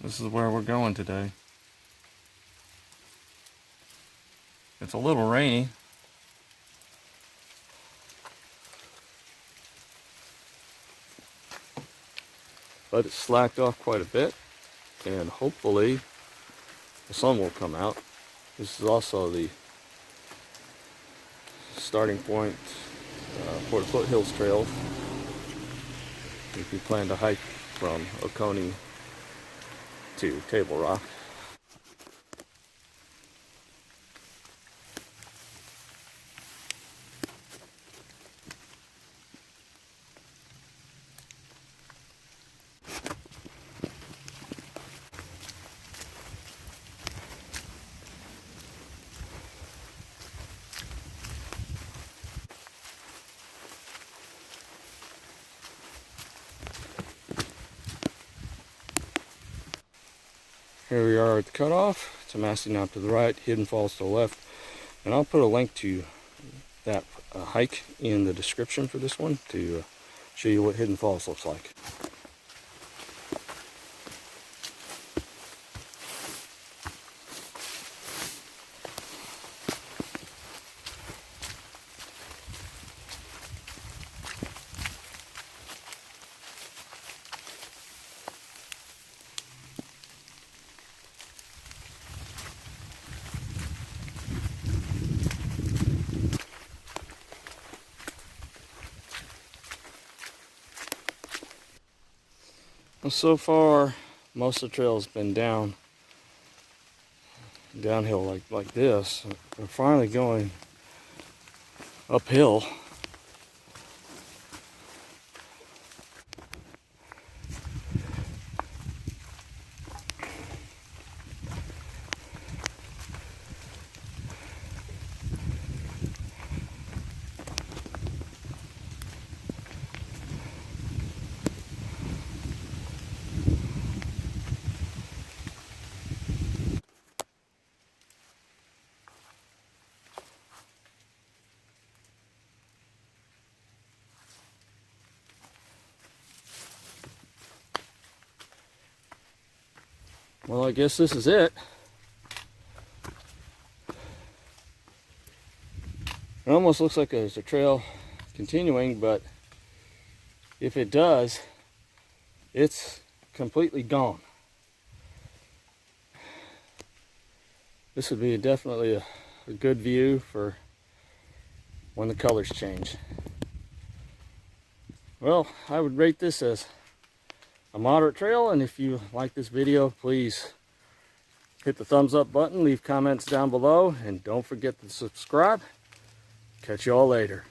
This is where we're going today. It's a little rainy. But it's slacked off quite a bit, and hopefully the sun will come out. This is also the starting point for the Foothills Trail if you plan to hike from Oconee to Table Rock. Here we are at the cutoff. Tamasee Knob to the right, Hidden Falls to the left. And I'll put a link to that hike in the description for this one to show you what Hidden Falls looks like. Well, so far, most of the trail has been downhill like this. We're finally going uphill. Well, I guess this is it. It almost looks like there's a trail continuing, but if it does, it's completely gone. This would be definitely a good view for when the colors change. Well, I would rate this as a moderate trail, and if you like this video, please hit the thumbs up button, leave comments down below, and don't forget to subscribe. Catch you all later.